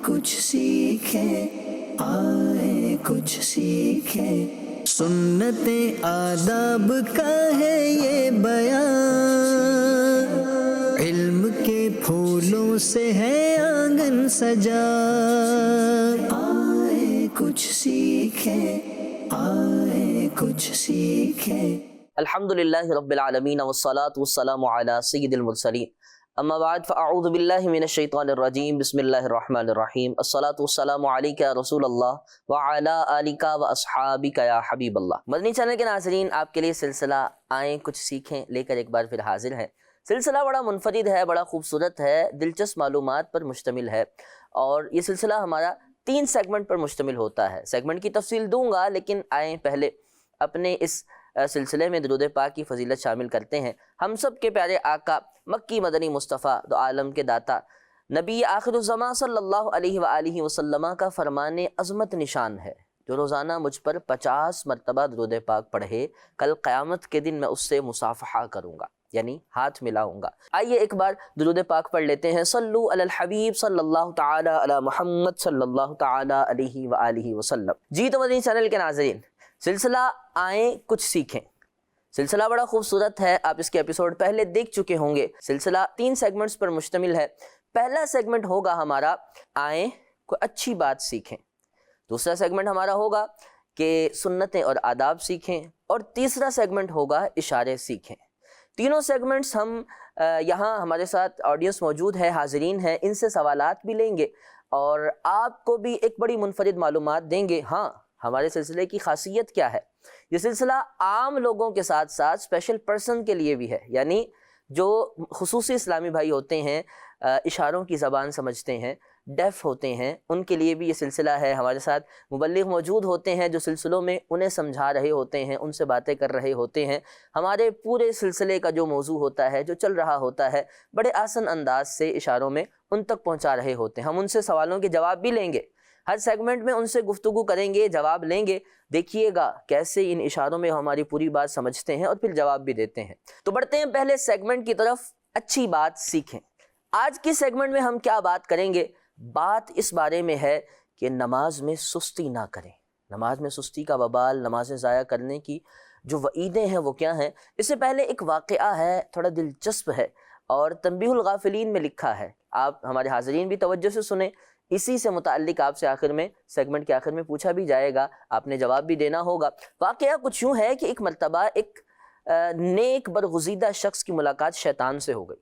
کچھ سیکھیں، آئے کچھ سیکھیں، سنت آداب کا ہے یہ بیان، علم کے پھولوں سے ہے آنگن سجا، آئے کچھ سیکھیں، آئے کچھ سیکھیں۔ الحمدللہ رب العالمین والصلاة والسلام علی سید المرسلین، اما بعد فاعوذ باللہ من الشیطان الرجیم، بسم اللہ الرحمن الرحیم، الصلاة والسلام علیک یا رسول اللہ وعلی آلک واصحابک یا حبیب اللہ۔ مدنی چینل کے ناظرین، آپ کے لیے سلسلہ آئیں کچھ سیکھیں لے کر ایک بار پھر حاضر ہے۔ سلسلہ بڑا منفرد ہے، بڑا خوبصورت ہے، دلچسپ معلومات پر مشتمل ہے، اور یہ سلسلہ ہمارا 3 سیگمنٹ پر مشتمل ہوتا ہے۔ سیگمنٹ کی تفصیل دوں گا، لیکن آئیں پہلے اپنے اس سلسلے میں درود پاک کی فضیلت شامل کرتے ہیں۔ ہم سب کے پیارے آقا مکی مدنی مصطفیٰ دو عالم کے داتا نبی آخر الزماں صلی اللہ علیہ وآلہ وسلم کا فرمان عظمت نشان ہے، جو روزانہ مجھ پر 50 مرتبہ درود پاک پڑھے، کل قیامت کے دن میں اس سے مصافحہ کروں گا، یعنی ہاتھ ملاؤں گا۔ آئیے ایک بار درود پاک پڑھ لیتے ہیں۔ صلو علی الحبیب صلی اللہ تعالی علی محمد صلی اللہ تعالی علیہ وآلہ وسلم۔ جی تو مدنی چینل کے ناظرین، سلسلہ آئیں کچھ سیکھیں سلسلہ بڑا خوبصورت ہے، آپ اس کے ایپیسوڈ پہلے دیکھ چکے ہوں گے۔ سلسلہ 3 سیگمنٹس پر مشتمل ہے۔ پہلا سیگمنٹ ہوگا ہمارا آئیں کوئی اچھی بات سیکھیں، دوسرا سیگمنٹ ہمارا ہوگا کہ سنتیں اور آداب سیکھیں، اور تیسرا سیگمنٹ ہوگا اشارے سیکھیں۔ تینوں سیگمنٹس ہم یہاں ہمارے ساتھ آڈینس موجود ہے، حاضرین ہیں، ان سے سوالات بھی لیں گے اور آپ کو بھی ایک بڑی منفرد معلومات دیں گے۔ ہاں، ہمارے سلسلے کی خاصیت کیا ہے؟ یہ سلسلہ عام لوگوں کے ساتھ ساتھ اسپیشل پرسن کے لیے بھی ہے، یعنی جو خصوصی اسلامی بھائی ہوتے ہیں، اشاروں کی زبان سمجھتے ہیں، ڈیف ہوتے ہیں، ان کے لیے بھی یہ سلسلہ ہے۔ ہمارے ساتھ مبلغ موجود ہوتے ہیں جو سلسلوں میں انہیں سمجھا رہے ہوتے ہیں، ان سے باتیں کر رہے ہوتے ہیں۔ ہمارے پورے سلسلے کا جو موضوع ہوتا ہے، جو چل رہا ہوتا ہے، بڑے آسان انداز سے اشاروں میں ان تک پہنچا رہے ہوتے ہیں۔ ہم ان سے سوالوں کے جواب بھی لیں گے، ہر سیگمنٹ میں ان سے گفتگو کریں گے، جواب لیں گے۔ دیکھیے گا کیسے ان اشاروں میں ہماری پوری بات سمجھتے ہیں اور پھر جواب بھی دیتے ہیں۔ تو بڑھتے ہیں پہلے سیگمنٹ کی طرف، اچھی بات سیکھیں۔ آج کی سیگمنٹ میں ہم کیا بات کریں گے؟ بات اس بارے میں ہے کہ نماز میں سستی نہ کریں۔ نماز میں سستی کا وبال، نمازیں ضائع کرنے کی جو وعیدیں ہیں وہ کیا ہیں؟ اس سے پہلے ایک واقعہ ہے، تھوڑا دلچسپ ہے، اور تنبیہ الغافلین میں لکھا ہے۔ آپ ہمارے حاضرین بھی توجہ سے سنیں، اسی سے متعلق آپ سے آخر میں، سیگمنٹ کے آخر میں پوچھا بھی جائے گا، آپ نے جواب بھی دینا ہوگا۔ واقعہ کچھ یوں ہے کہ ایک مرتبہ ایک نیک برگزیدہ شخص کی ملاقات شیطان سے ہو گئی۔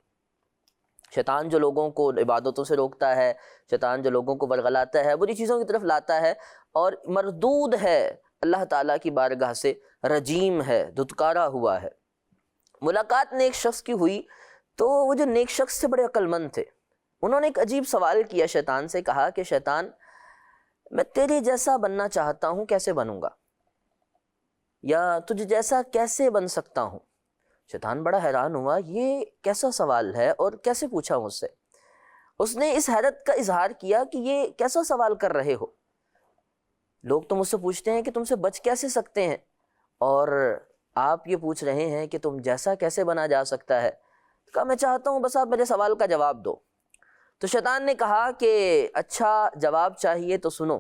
شیطان جو لوگوں کو عبادتوں سے روکتا ہے، شیطان جو لوگوں کو ورغلاتا ہے، بری چیزوں کی طرف لاتا ہے، اور مردود ہے اللہ تعالیٰ کی بارگاہ سے، رجیم ہے، دھتکارا ہوا ہے۔ ملاقات نیک شخص کی ہوئی تو وہ جو نیک شخص سے بڑے عقل مند تھے، انہوں نے ایک عجیب سوال کیا شیطان سے، کہا کہ شیطان، میں تیرے جیسا بننا چاہتا ہوں، کیسے بنوں گا؟ یا تجھ جیسا کیسے بن سکتا ہوں؟ شیطان بڑا حیران ہوا، یہ کیسا سوال ہے اور کیسے پوچھا مجھ سے؟ اس نے اس حیرت کا اظہار کیا کہ یہ کیسا سوال کر رہے ہو؟ لوگ تو مجھ سے پوچھتے ہیں کہ تم سے بچ کیسے سکتے ہیں، اور آپ یہ پوچھ رہے ہیں کہ تم جیسا کیسے بنا جا سکتا ہے؟ کہا میں چاہتا ہوں بس آپ میرے سوال کا جواب دو۔ تو شیطان نے کہا کہ اچھا جواب چاہیے تو سنو،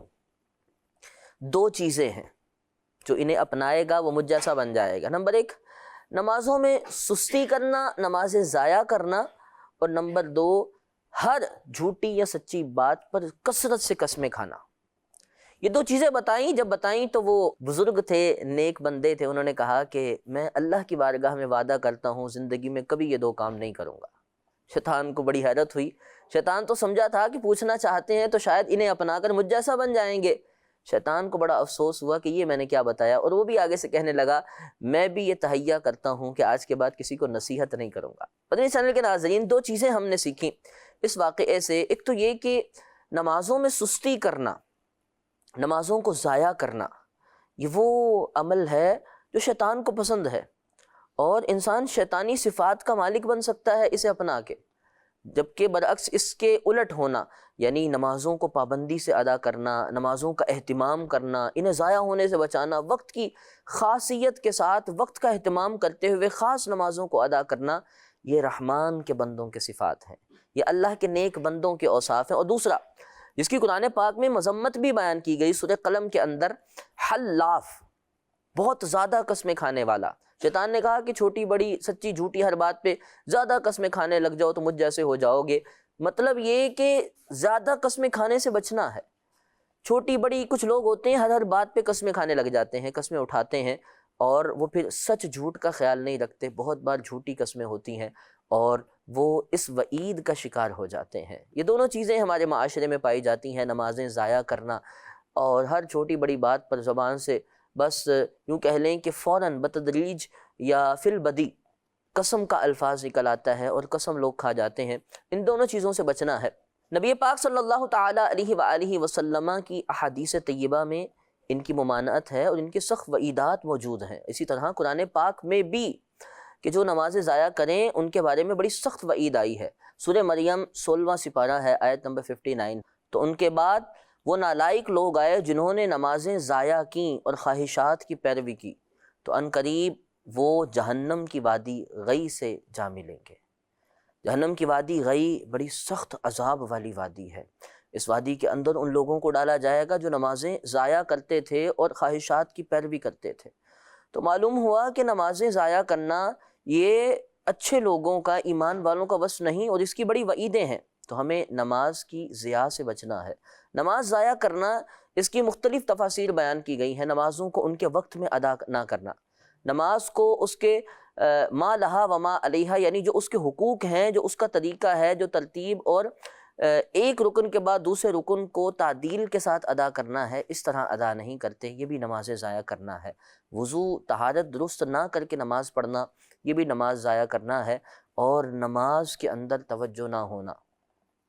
2 چیزیں ہیں جو انہیں اپنائے گا وہ مجھ جیسا بن جائے گا۔ نمبر 1، نمازوں میں سستی کرنا، نمازیں ضائع کرنا، اور نمبر 2، ہر جھوٹی یا سچی بات پر کثرت سے قسمیں کھانا۔ یہ 2 چیزیں بتائیں۔ جب بتائیں تو وہ بزرگ تھے، نیک بندے تھے، انہوں نے کہا کہ میں اللہ کی بارگاہ میں وعدہ کرتا ہوں زندگی میں کبھی یہ 2 کام نہیں کروں گا۔ شیطان کو بڑی حیرت ہوئی۔ شیطان تو سمجھا تھا کہ پوچھنا چاہتے ہیں تو شاید انہیں اپنا کر مجھ جیسا بن جائیں گے۔ شیطان کو بڑا افسوس ہوا کہ یہ میں نے کیا بتایا، اور وہ بھی آگے سے کہنے لگا میں بھی یہ تہیہ کرتا ہوں کہ آج کے بعد کسی کو نصیحت نہیں کروں گا۔ مدنی چینل کے ناظرین، 2 چیزیں ہم نے سیکھیں اس واقعے سے۔ ایک تو یہ کہ نمازوں میں سستی کرنا، نمازوں کو ضائع کرنا، یہ وہ عمل ہے جو شیطان کو پسند ہے، اور انسان شیطانی صفات کا مالک بن سکتا ہے اسے اپنا کے، جبکہ برعکس اس کے الٹ ہونا، یعنی نمازوں کو پابندی سے ادا کرنا، نمازوں کا اہتمام کرنا، انہیں ضائع ہونے سے بچانا، وقت کی خاصیت کے ساتھ وقت کا اہتمام کرتے ہوئے خاص نمازوں کو ادا کرنا، یہ رحمان کے بندوں کے صفات ہیں، یہ اللہ کے نیک بندوں کے اوصاف ہیں۔ اور دوسرا، جس کی قرآن پاک میں مذمت بھی بیان کی گئی سورہ قلم کے اندر. حلاف، بہت زیادہ قسمیں کھانے والا. شیطان نے کہا کہ چھوٹی بڑی سچی جھوٹی ہر بات پہ زیادہ قسمیں کھانے لگ جاؤ تو مجھ جیسے ہو جاؤ گے. مطلب یہ کہ زیادہ قسمیں کھانے سے بچنا ہے. چھوٹی بڑی کچھ لوگ ہوتے ہیں ہر بات پہ قسمیں کھانے لگ جاتے ہیں، قسمیں اٹھاتے ہیں اور وہ پھر سچ جھوٹ کا خیال نہیں رکھتے. بہت بار جھوٹی قسمیں ہوتی ہیں اور وہ اس وعید کا شکار ہو جاتے ہیں. یہ دونوں چیزیں ہمارے معاشرے میں پائی جاتی ہیں، نمازیں ضائع کرنا اور ہر چھوٹی بڑی بات پر زبان سے بس یوں کہہ لیں کہ فوراً بتدریج یا فی البدی قسم کا الفاظ نکل آتا ہے اور قسم لوگ کھا جاتے ہیں. ان دونوں چیزوں سے بچنا ہے. نبی پاک صلی اللہ تعالیٰ علیہ وآلہ وسلم کی احادیث طیبہ میں ان کی ممانعت ہے اور ان کے سخت وعیدات موجود ہیں. اسی طرح قرآن پاک میں بھی کہ جو نمازیں ضائع کریں ان کے بارے میں بڑی سخت وعید آئی ہے. سورہ مریم 16واں سپارہ ہے، آیت نمبر 59. تو ان کے بعد وہ نالائق لوگ آئے جنہوں نے نمازیں ضائع کیں اور خواہشات کی پیروی کی تو عنقریب وہ جہنم کی وادی غی سے جا ملیں گے. جہنم کی وادی غی بڑی سخت عذاب والی وادی ہے. اس وادی کے اندر ان لوگوں کو ڈالا جائے گا جو نمازیں ضائع کرتے تھے اور خواہشات کی پیروی کرتے تھے. تو معلوم ہوا کہ نمازیں ضائع کرنا یہ اچھے لوگوں کا، ایمان والوں کا بس نہیں اور اس کی بڑی وعیدیں ہیں. تو ہمیں نماز کی ضیاع سے بچنا ہے. نماز ضائع کرنا اس کی مختلف تفاسیر بیان کی گئی ہیں. نمازوں کو ان کے وقت میں ادا نہ کرنا، نماز کو اس کے ما لہا وما علیہا یعنی جو اس کے حقوق ہیں، جو اس کا طریقہ ہے، جو ترتیب اور ایک رکن کے بعد دوسرے رکن کو تعدیل کے ساتھ ادا کرنا ہے، اس طرح ادا نہیں کرتے. یہ بھی نماز ضائع کرنا ہے. وضو طہارت درست نہ کر کے نماز پڑھنا یہ بھی نماز ضائع کرنا ہے. اور نماز کے اندر توجہ نہ ہونا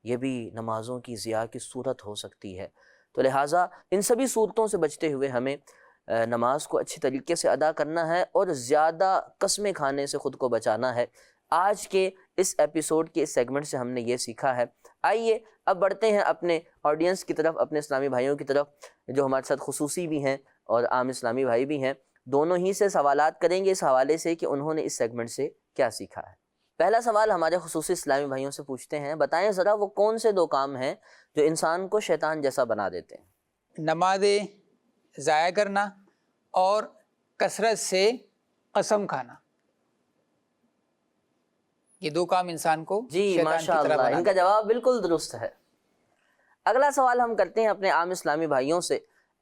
یہ بھی نمازوں کی ضیاع کی صورت ہو سکتی ہے. تو لہٰذا ان سبھی صورتوں سے بچتے ہوئے ہمیں نماز کو اچھی طریقے سے ادا کرنا ہے اور زیادہ قسمیں کھانے سے خود کو بچانا ہے. آج کے اس ایپیسوڈ کے اس سیگمنٹ سے ہم نے یہ سیکھا ہے. آئیے اب بڑھتے ہیں اپنے آڈینس کی طرف، اپنے اسلامی بھائیوں کی طرف جو ہمارے ساتھ خصوصی بھی ہیں اور عام اسلامی بھائی بھی ہیں. دونوں ہی سے سوالات کریں گے اس حوالے سے کہ انہوں نے اس سیگمنٹ سے کیا سیکھا ہے. پہلا سوال ہمارے خصوصی اسلامی بھائیوں سے پوچھتے ہیں، بتائیں ذرا وہ کون سے دو کام ہیں جو انسان کو شیطان جیسا بنا دیتے ہیں؟ نمازیں ضائع کرنا اور کثرت سے قسم کھانا. یہ دو کام انسان کو جی شیطان ماشاء کی طرح اللہ، بنا ان کا جواب بالکل درست ہے. اگلا سوال ہم کرتے ہیں اپنے عام اسلامی بھائیوں سے.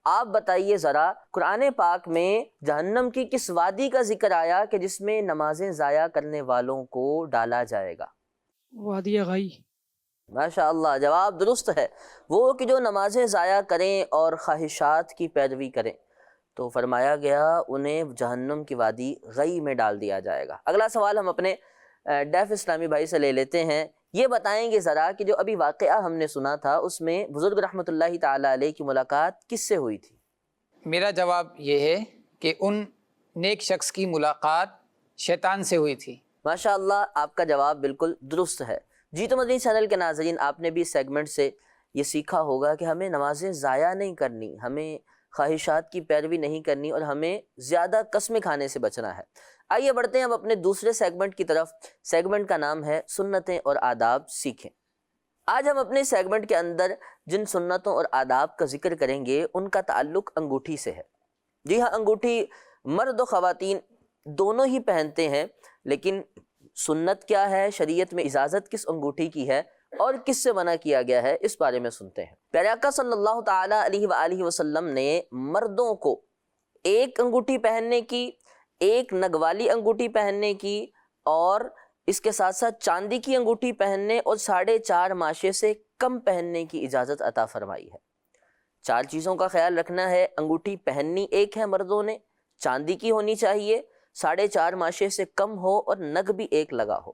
آپ بتائیے ذرا قرآن پاک میں جہنم کی کس وادی کا ذکر آیا کہ جس میں نمازیں ضائع کرنے والوں کو ڈالا جائے گا؟ وادی غی. ماشاء اللہ، جواب درست ہے. وہ کہ جو نمازیں ضائع کریں اور خواہشات کی پیروی کریں تو فرمایا گیا انہیں جہنم کی وادی غی میں ڈال دیا جائے گا. اگلا سوال ہم اپنے ڈیف اسلامی بھائی سے لے لیتے ہیں. یہ بتائیں گے ذرا کہ جو ابھی واقعہ ہم نے سنا تھا اس میں بزرگ رحمۃ اللہ تعالیٰ علیہ کی ملاقات کس سے ہوئی تھی؟ میرا جواب یہ ہے کہ ان نیک شخص کی ملاقات شیطان سے ہوئی تھی. ماشاء اللہ، آپ کا جواب بالکل درست ہے. جی تو مدنی چینل کے ناظرین، آپ نے بھی اس سیگمنٹ سے یہ سیکھا ہوگا کہ ہمیں نمازیں ضائع نہیں کرنی، ہمیں خواہشات کی پیروی نہیں کرنی اور ہمیں زیادہ قسمیں کھانے سے بچنا ہے. آئیے بڑھتے ہیں اب اپنے دوسرے سیگمنٹ کی طرف. سیگمنٹ کا نام ہے سنتیں اور آداب سیکھیں. آج ہم اپنے سیگمنٹ کے اندر جن سنتوں اور آداب کا ذکر کریں گے ان کا تعلق انگوٹھی سے ہے. جی ہاں، انگوٹھی مرد و خواتین دونوں ہی پہنتے ہیں، لیکن سنت کیا ہے، شریعت میں اجازت کس انگوٹھی کی ہے اور کس سے منع کیا گیا ہے، اس بارے میں سنتے ہیں. پیارے آقا صلی اللہ تعالیٰ علیہ وآلہ وسلم نے مردوں کو ایک انگوٹھی پہننے کی، ایک نگ والی انگوٹھی پہننے کی اور اس کے ساتھ ساتھ چاندی کی انگوٹھی پہننے اور 4.5 ماشے سے کم پہننے کی اجازت عطا فرمائی ہے. 4 چیزوں کا خیال رکھنا ہے. انگوٹھی پہننی ایک ہے مردوں نے، چاندی کی ہونی چاہیے، 4.5 ماشے سے کم ہو اور نگ بھی ایک لگا ہو.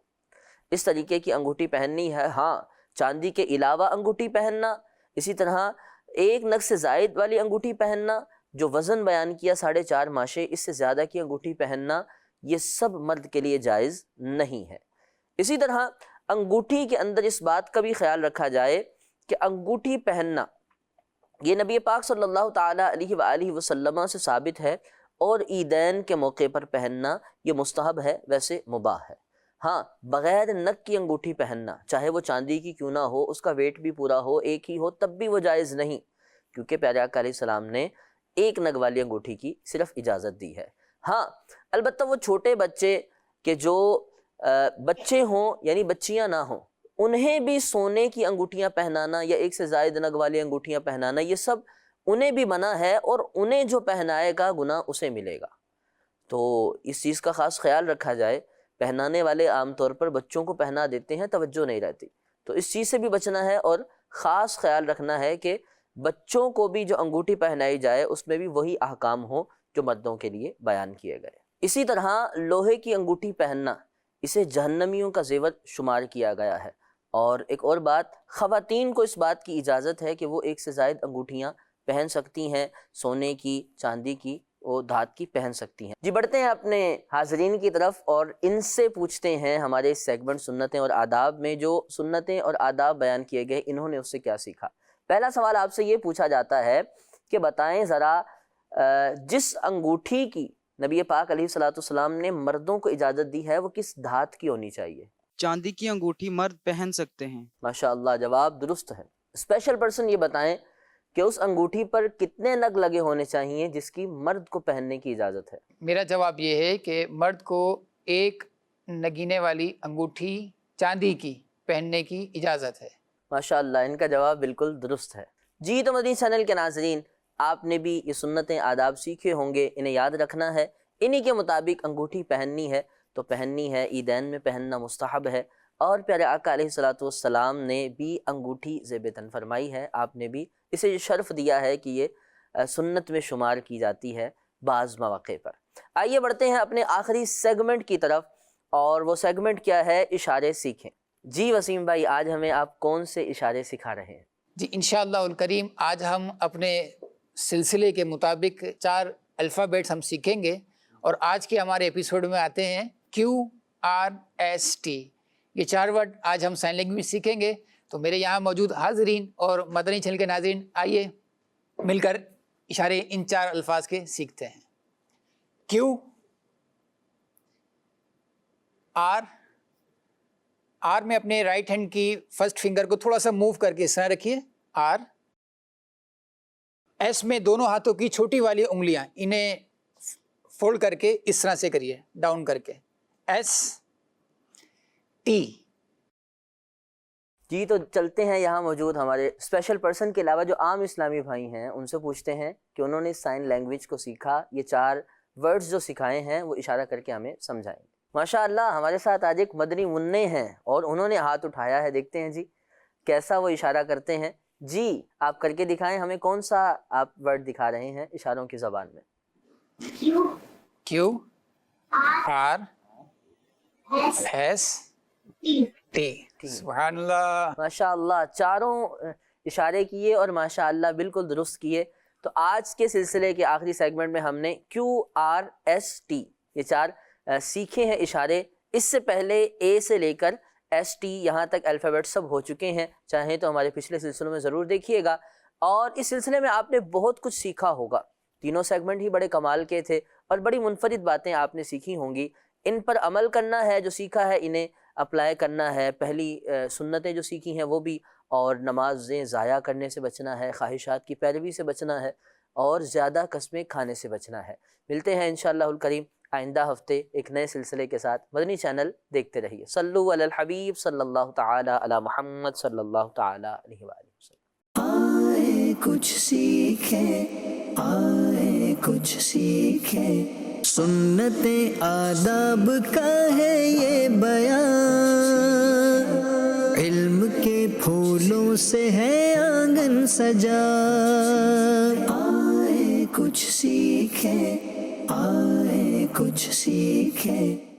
اس طریقے کی انگوٹھی پہننی ہے. ہاں، چاندی کے علاوہ انگوٹھی پہننا، اسی طرح ایک نگ سے زائد والی انگوٹھی پہننا، جو وزن بیان کیا 4.5 ماشے، اس سے زیادہ کی انگوٹھی پہننا، یہ سب مرد کے لیے جائز نہیں ہے. اسی طرح انگوٹھی کے اندر اس بات کا بھی خیال رکھا جائے کہ انگوٹھی پہننا یہ نبی پاک صلی اللہ تعالیٰ علیہ وآلہ وسلم سے ثابت ہے اور عیدین کے موقع پر پہننا یہ مستحب ہے، ویسے مباح ہے. ہاں بغیر نک کی انگوٹھی پہننا، چاہے وہ چاندی کی کیوں نہ ہو، اس کا ویٹ بھی پورا ہو، ایک ہی ہو، تب بھی وہ جائز نہیں، کیونکہ پیارے آقا علیہ السلام نے ایک نگ والی انگوٹھی کی صرف اجازت دی ہے۔ ہاں البتہ وہ چھوٹے بچے کہ جو بچے ہوں یعنی بچیاں نہ ہوں، انہیں بھی سونے کی انگوٹھیاں پہنانا یا ایک سے زائد نگ والی انگوٹھیاں پہنانا، یہ سب انہیں بھی منع ہے، اور انہیں جو پہنائے گا گناہ اسے ملے گا۔ تو اس چیز کا خاص خیال رکھا جائے، پہنانے والے عام طور پر بچوں کو پہنا دیتے ہیں، توجہ نہیں رہتی، تو اس چیز سے بھی بچنا ہے، اور خاص خیال رکھنا ہے کہ بچوں کو بھی جو انگوٹھی پہنائی جائے اس میں بھی وہی احکام ہوں جو مردوں کے لیے بیان کیے گئے۔ اسی طرح لوہے کی انگوٹھی پہننا، اسے جہنمیوں کا زیور شمار کیا گیا ہے۔ اور ایک اور بات، خواتین کو اس بات کی اجازت ہے کہ وہ ایک سے زائد انگوٹھیاں پہن سکتی ہیں، سونے کی، چاندی کی، وہ دھات کی پہن سکتی ہیں۔ جی بڑھتے ہیں اپنے حاضرین کی طرف اور ان سے پوچھتے ہیں ہمارے اس سیگمنٹ سنتیں اور آداب میں جو سنتیں اور آداب بیان کیے گئے، انہوں نے اس سے کیا سیکھا۔ پہلا سوال آپ سے یہ پوچھا جاتا ہے کہ بتائیں ذرا جس انگوٹھی کی نبی پاک علیہ الصلوۃ والسلام نے مردوں کو اجازت دی ہے وہ کس دھات کی ہونی چاہیے؟ چاندی کی انگوٹھی مرد پہن سکتے ہیں۔ ماشاءاللہ جواب درست ہے۔ اسپیشل پرسن یہ بتائیں کہ اس انگوٹھی پر کتنے نگ لگے ہونے چاہیے جس کی مرد کو پہننے کی اجازت ہے؟ میرا جواب یہ ہے کہ مرد کو ایک نگینے والی انگوٹھی چاندی کی پہننے کی اجازت ہے۔ ماشاءاللہ ان کا جواب بالکل درست ہے۔ جی تو مدنی چینل کے ناظرین، آپ نے بھی یہ سنتیں آداب سیکھے ہوں گے، انہیں یاد رکھنا ہے، انہی کے مطابق انگوٹھی پہننی ہے تو پہننی ہے، عیدین میں پہننا مستحب ہے، اور پیارے آقا علیہ الصلوۃ والسلام نے بھی انگوٹھی زیب تن فرمائی ہے، آپ نے بھی اسے شرف دیا ہے کہ یہ سنت میں شمار کی جاتی ہے بعض مواقع پر۔ آئیے بڑھتے ہیں اپنے آخری سیگمنٹ کی طرف، اور وہ سیگمنٹ کیا ہے؟ اشارے سیکھیں۔ جی وسیم بھائی، آج ہمیں آپ کون سے اشارے سکھا رہے ہیں؟ جی انشاءاللہ الکریم آج ہم اپنے سلسلے کے مطابق 4 الفابیٹس ہم سیکھیں گے، اور آج کے ہمارے ایپیسوڈ میں آتے ہیں QRST۔ یہ 4 ورڈ آج ہم سائن لینگویج سیکھیں گے۔ تو میرے یہاں موجود حاضرین اور مدنی چینل کے ناظرین، آئیے مل کر اشارے ان 4 الفاظ کے سیکھتے ہیں۔ Q، R میں اپنے رائٹ ہینڈ کی فرسٹ فنگر کو تھوڑا سا موو کر کے اس طرح رکھیے، R۔ ایس میں دونوں ہاتھوں کی چھوٹی والی انگلیاں انہیں فولڈ کر کے اس طرح سے کریے، ڈاؤن کر کے، ایس، ٹی۔ جی تو چلتے ہیں یہاں موجود ہمارے اسپیشل پرسن کے علاوہ جو عام اسلامی بھائی ہیں ان سے پوچھتے ہیں کہ انہوں نے سائن لینگویج کو سیکھا، یہ 4 ورڈز جو سکھائے ہیں وہ اشارہ کر کے ہمیں سمجھائیں گے۔ ماشاءاللہ ہمارے ساتھ آج ایک مدنی منع ہیں اور انہوں نے ہاتھ اٹھایا ہے، دیکھتے ہیں جی کیسا وہ اشارہ کرتے ہیں۔ جی آپ کر کے دکھائیں ہمیں، کون سا آپ ورڈ دکھا رہے ہیں اشاروں کی زبان میں؟ Q، R، S، T۔ سبحان اللہ، ماشاءاللہ چاروں اشارے کیے اور ماشاءاللہ بالکل درست کیے۔ تو آج کے سلسلے کے آخری سیگمنٹ میں ہم نے QRST یہ 4 سیکھے ہیں اشارے۔ اس سے پہلے اے سے لے کر ایس ٹی یہاں تک الفابیٹ سب ہو چکے ہیں، چاہیں تو ہمارے پچھلے سلسلوں میں ضرور دیکھیے گا، اور اس سلسلے میں آپ نے بہت کچھ سیکھا ہوگا۔ تینوں سیگمنٹ ہی بڑے کمال کے تھے اور بڑی منفرد باتیں آپ نے سیکھی ہوں گی، ان پر عمل کرنا ہے، جو سیکھا ہے انہیں اپلائی کرنا ہے۔ پہلی سنتیں جو سیکھی ہیں وہ بھی، اور نمازیں ضائع کرنے سے بچنا ہے، خواہشات کی پیروی سے بچنا ہے، اور زیادہ قسمیں کھانے سے بچنا ہے۔ ملتے ہیں انشاءاللہ الکریم آئندہ ہفتے ایک نئے سلسلے کے ساتھ۔ مدنی چینل دیکھتے رہیے۔ صلو علی الحبیب صلی اللہ تعالی علی محمد صلی اللہ تعالی علیہ وآلہ وسلم۔ آئے کچھ سیکھیں، آئے کچھ سیکھیں، سنت آداب کا ہے یہ بیان، علم کے پھولوں سے ہے آنگن سجا، آئے کچھ سیکھیں، آئے کچھ سیکھیں۔